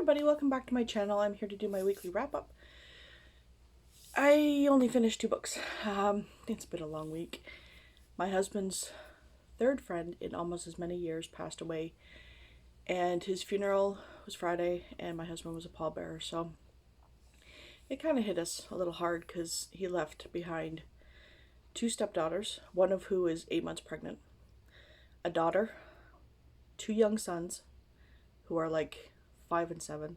everybody, welcome back to my channel. I'm here to do my weekly wrap-up. I only finished 2 books. It's been a long week. My husband's third friend in almost as many years passed away, and his funeral was Friday, and my husband was a pallbearer, so it kind of hit us a little hard because he left behind 2 stepdaughters, one of who is 8 months pregnant, a daughter, 2 young sons who are like 5 and 7.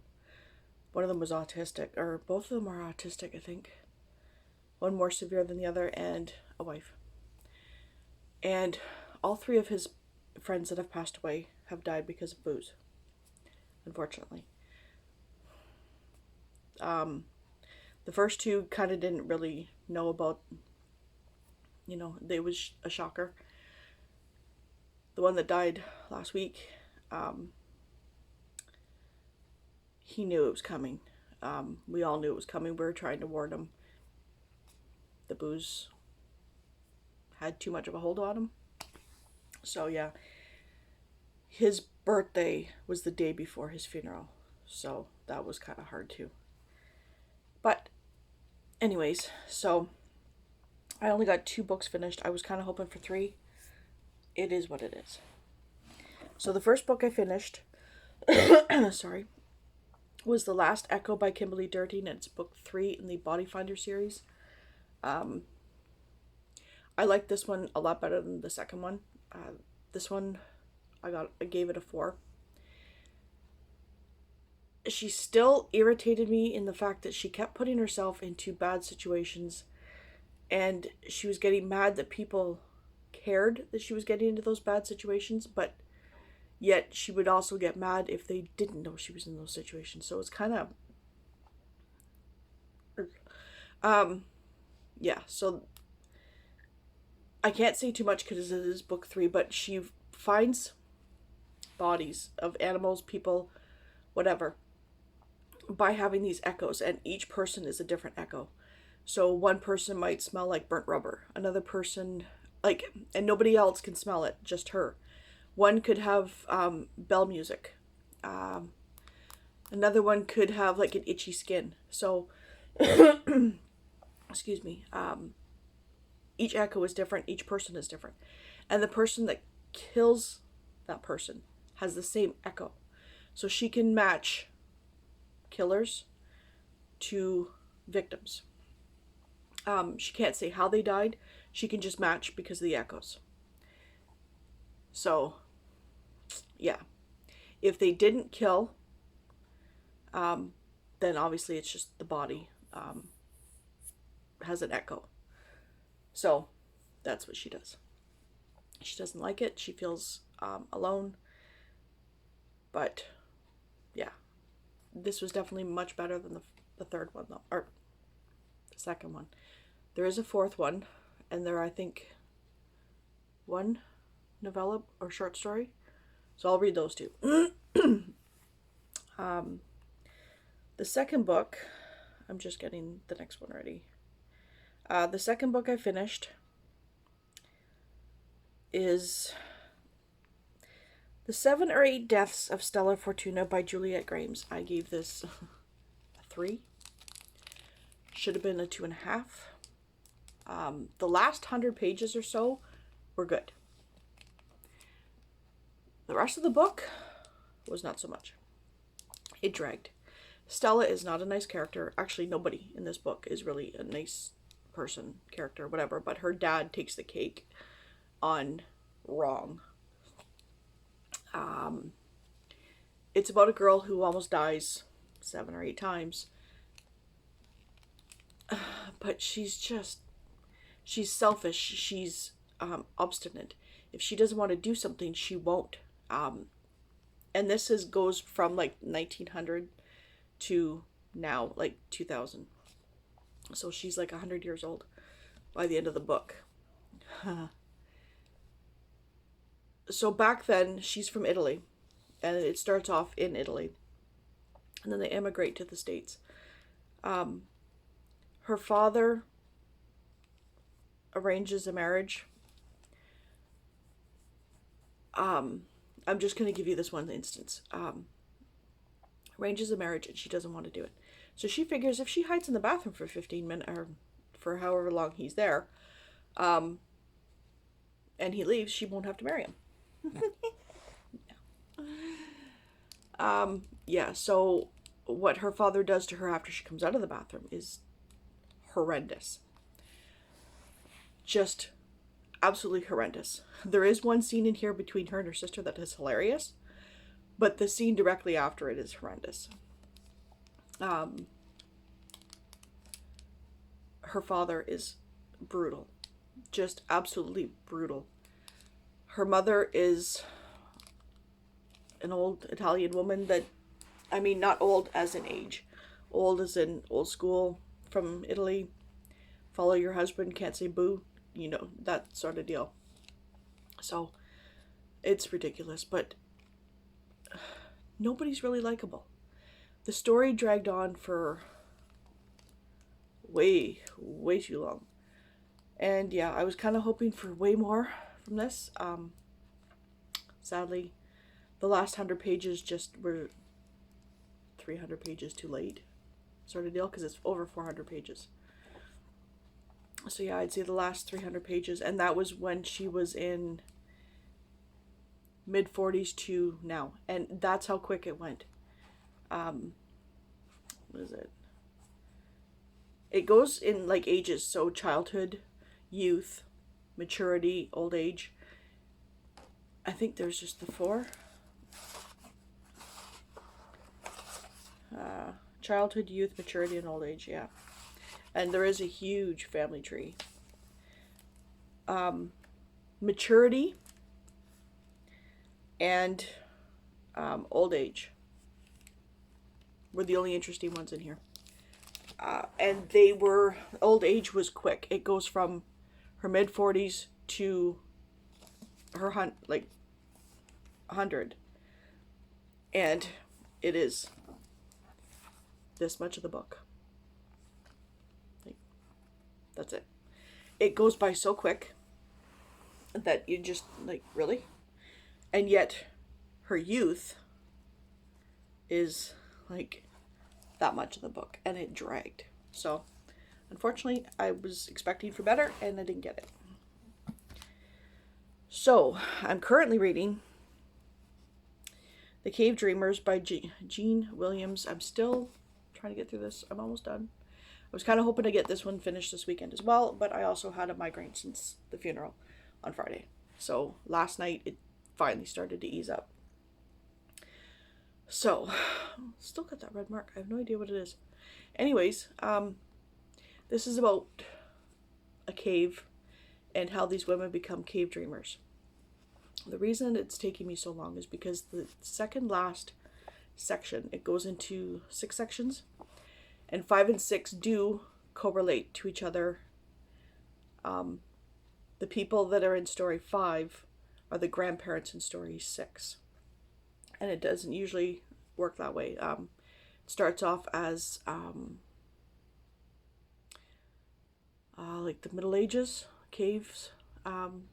One of them was autistic, or both of them are autistic, I think. One more severe than the other, and a wife. And all 3 of his friends that have passed away have died because of booze, unfortunately. The first 2 kind of didn't really know about, it was a shocker. The one that died last week, he knew it was coming. We all knew it was coming. We were trying to warn him. The booze had too much of a hold on him. So yeah, his birthday was the day before his funeral. So that was kind of hard too. But anyways, so I only got 2 books finished. I was kind of hoping for 3. It is what it is. So the first book I finished, sorry, was The Last Echo by Kimberly Durden, and it's book 3 in the Body Finder series. I like this one a lot better than the second one. This one, I gave it a 4. She still irritated me in the fact that she kept putting herself into bad situations, and she was getting mad that people cared that she was getting into those bad situations, but yet she would also get mad if they didn't know she was in those situations. So it's kind of yeah, so I can't say too much because it is book 3, but she finds bodies of animals, people, whatever, by having these echoes, and each person is a different echo. So one person might smell like burnt rubber, another person and nobody else can smell it, just her. One could have bell music. Another one could have like an itchy skin. So excuse me, each echo is different, each person is different. And the person that kills that person has the same echo. So she can match killers to victims. She can't say how they died. She can just match because of the echoes. So, yeah. If they didn't kill, then obviously it's just the body has an echo. So, that's what she does. She doesn't like it. She feels alone. But, yeah. This was definitely much better than the third one, though. Or the second one. There is a 4th one. And there, I think, 1 novella or short story. So I'll read those 2. The second book, I'm just getting the next one ready. The second book I finished is The 7 or 8 Deaths of Stella Fortuna by Juliet Grimes. I gave this a 3. Should have been a 2.5. The last 100 pages or so were good. The rest of the book was not so much. It dragged. Stella is not a nice character. Actually, nobody in this book is really a nice person, character, whatever, but her dad takes the cake on wrong. It's about a girl who almost dies 7 or 8 times. But she's selfish. She's obstinate. If she doesn't want to do something, she won't. And this goes from like 1900 to now, like 2000. So she's like 100 years old by the end of the book. So back then, she's from Italy, and it starts off in Italy, and then they immigrate to the States. Her father arranges a marriage. I'm just going to give you this one instance. arranges a marriage, and she doesn't want to do it. So she figures if she hides in the bathroom for 15 minutes, or for however long he's there, and he leaves, she won't have to marry him. Yeah, so what her father does to her after she comes out of the bathroom is horrendous. Just absolutely horrendous. There is one scene in here between her and her sister that is hilarious, but the scene directly after it is horrendous. Her father is brutal. Just absolutely brutal. Her mother is an old Italian woman that, I mean, not old as in age, old as in old school, from Italy. Follow your husband, can't say boo, you know, that sort of deal. So it's ridiculous, but nobody's really likable. The story dragged on for way too long. And yeah, I was kind of hoping for way more from this. Sadly, the last 100 pages just were 300 pages too late, sort of deal, because it's over 400 pages. So yeah, I'd say the last 300 pages, and that was when she was in mid-40s to now, and that's how quick it went. What is it? It goes in like ages, so childhood, youth, maturity, old age. I think there's just the 4. Childhood, youth, maturity, and old age, yeah. And there is a huge family tree. Maturity and old age were the only interesting ones in here. And old age was quick. It goes from her mid-40s to her 100. And it is this much of the book. That's it. It goes by so quick that you just, really? And yet, her youth is, that much of the book. And it dragged. So, unfortunately, I was expecting for better, and I didn't get it. So, I'm currently reading The Cave Dreamers by Jean Williams. I'm still trying to get through this. I'm almost done. I was kind of hoping to get this one finished this weekend as well, but I also had a migraine since the funeral on Friday. So last night it finally started to ease up. So, still got that red mark. I have no idea what it is. Anyways, this is about a cave and how these women become cave dreamers. The reason it's taking me so long is because the second last section, it goes into 6 sections. And 5 and 6 do correlate to each other. The people that are in story 5 are the grandparents in story 6. And it doesn't usually work that way. It starts off as like the Middle Ages, caves. And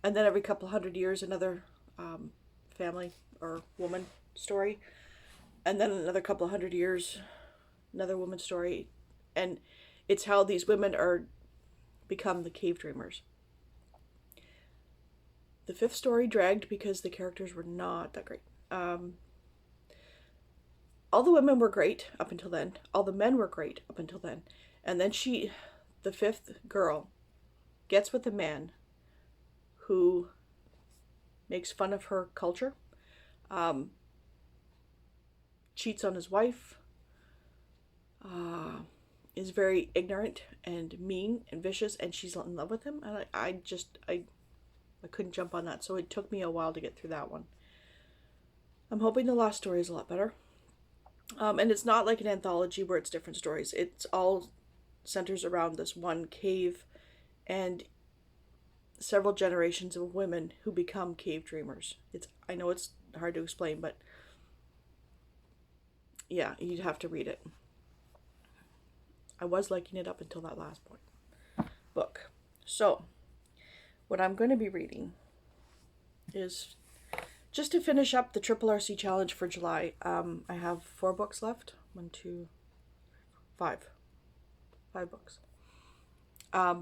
then every couple hundred years, another family or woman story. And then another couple hundred years, another woman's story. And it's how these women become the cave dreamers. The 5th story dragged because the characters were not that great. All the women were great up until then. All the men were great up until then. And then the 5th girl, gets with a man who makes fun of her culture, cheats on his wife, is very ignorant and mean and vicious, and she's in love with him. And I couldn't jump on that, so it took me a while to get through that one. I'm hoping the last story is a lot better. And it's not like an anthology where it's different stories. It's all centers around this one cave and several generations of women who become cave dreamers. I know it's hard to explain, but yeah, you'd have to read it. I was liking it up until that last book. So, what I'm going to be reading is just to finish up the Triple RC Challenge for July, I have 4 books left. 1, 2, 5. 5 books.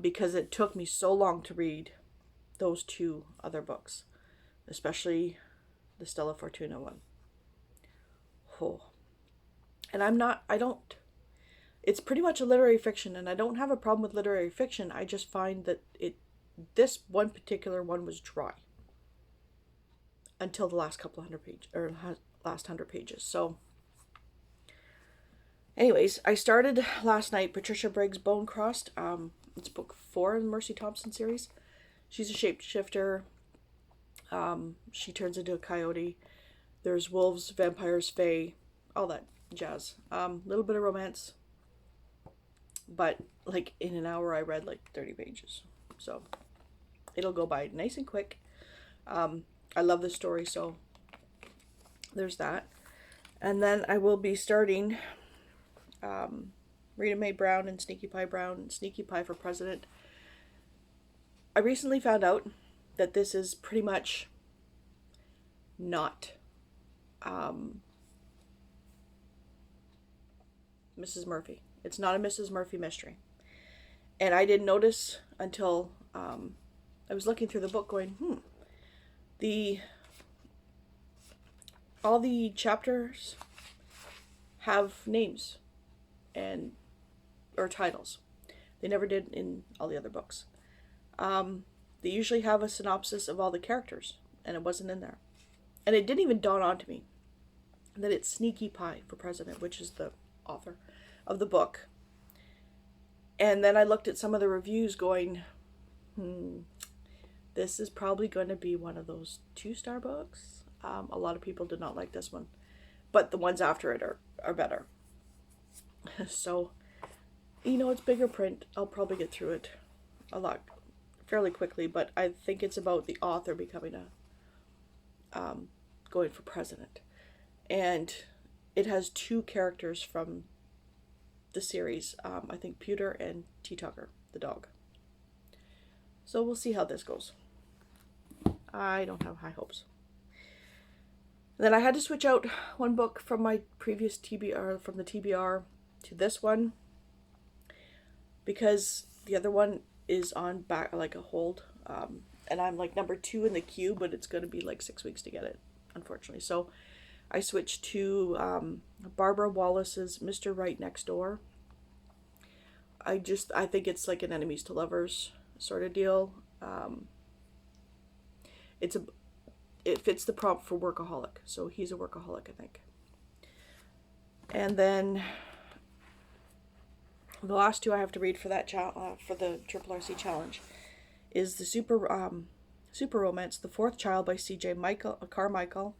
Because it took me so long to read those 2 other books, especially the Stella Fortuna one. Oh. And it's pretty much a literary fiction, and I don't have a problem with literary fiction. I just find that this one particular one was dry until the last couple hundred pages, or last 100 pages. So anyways, I started last night Patricia Briggs' Bone Crossed. It's book 4 in the Mercy Thompson series. She's a shapeshifter. She turns into a coyote. There's wolves, vampires, fae, all that jazz. Little bit of romance. But like in an hour I read like 30 pages. So it'll go by nice and quick. I love this story, so there's that. And then I will be starting Rita Mae Brown and Sneaky Pie Brown, Sneaky Pie for President. I recently found out that this is pretty much not Mrs. Murphy. It's not a Mrs. Murphy mystery. And I didn't notice until I was looking through the book going, all the chapters have names or titles. They never did in all the other books. They usually have a synopsis of all the characters, and it wasn't in there. And it didn't even dawn on to me that it's Sneaky Pie for President, which is the author of the book. And then I looked at some of the reviews going, this is probably going to be one of those 2-star books. A lot of people did not like this one, but the ones after it are better. So, it's bigger print. I'll probably get through it fairly quickly, but I think it's about the author becoming going for president. And it has 2 characters from the series. I think Pewter and Tea Tucker, the dog. So we'll see how this goes. I don't have high hopes. Then I had to switch out one book from my previous TBR, from the TBR to this one, because the other one is on back like a hold, and I'm like number 2 in the queue, but it's going to be like 6 weeks to get it, unfortunately. So I switched to Barbara Wallace's Mr. Right Next Door. I think it's like an enemies to lovers sort of deal. It fits the prompt for workaholic, so he's a workaholic, I think. And then the last 2 I have to read for that for the Triple RC Challenge is the super romance, The Fourth Child by C.J. Carmichael,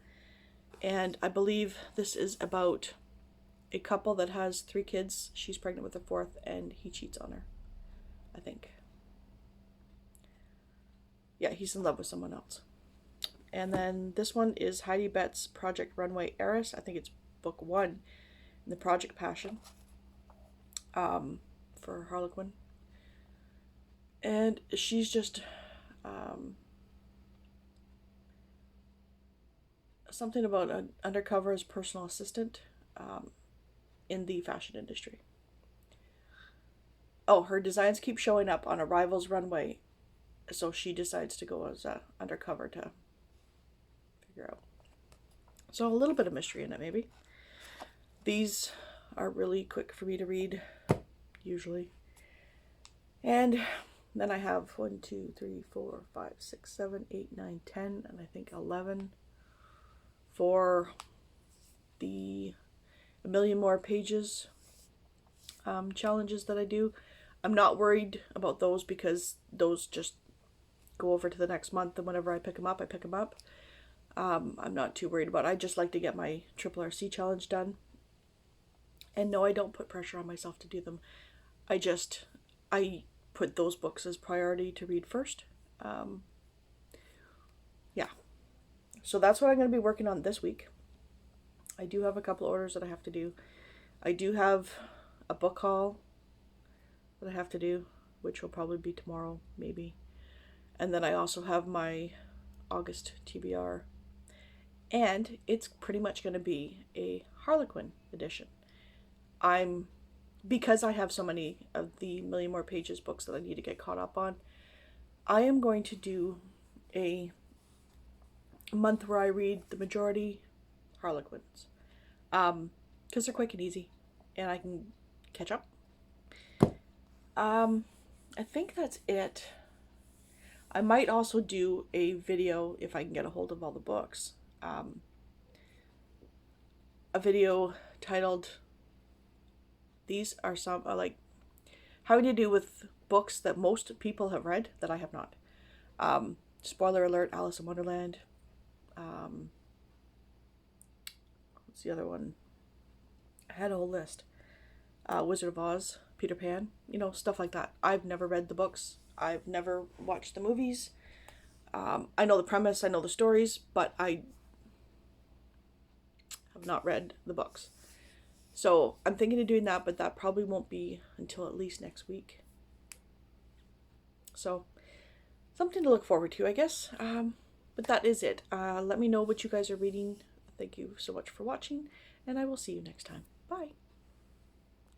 and I believe this is about a couple that has 3 kids. She's pregnant with the 4th, and he cheats on her, I think. Yeah, he's in love with someone else. And then this one is Heidi Betts' Project Runway Heiress. I think it's book 1 in the Project Passion for Harlequin. And she's just something about an undercover as personal assistant in the fashion industry. Oh, her designs keep showing up on a rival's runway, so she decides to go as undercover to figure out. So a little bit of mystery in it, maybe. These are really quick for me to read, usually. And then I have 1, 2, 3, 4, 5, 6, 7, 8, 9, 10, and I think 11 for the A Million More Pages challenges that I do. I'm not worried about those because those just go over to the next month, and whenever I pick them up, I pick them up. I'm not too worried about it. I just like to get my Triple RC Challenge done. And no, I don't put pressure on myself to do them. I put those books as priority to read first. Yeah. So that's what I'm going to be working on this week. I do have a couple orders that I have to do. I do have a book haul that I have to do, which will probably be tomorrow, maybe. And then I also have my August TBR. And it's pretty much going to be a Harlequin edition. Because I have so many of the Million More Pages books that I need to get caught up on, I am going to do a month where I read the majority Harlequins. Because they're quick and easy, and I can catch up. I think that's it. I might also do a video if I can get a hold of all the books. A video titled "These are some like having to do with books that most people have read that I have not." Spoiler alert: Alice in Wonderland. What's the other one? I had a whole list. Wizard of Oz, Peter Pan, stuff like that. I've never read the books. I've never watched the movies. I know the premise, I know the stories, but I have not read the books. So I'm thinking of doing that, but that probably won't be until at least next week. So something to look forward to, I guess. But that is it. Let me know what you guys are reading. Thank you so much for watching, and I will see you next time. Bye.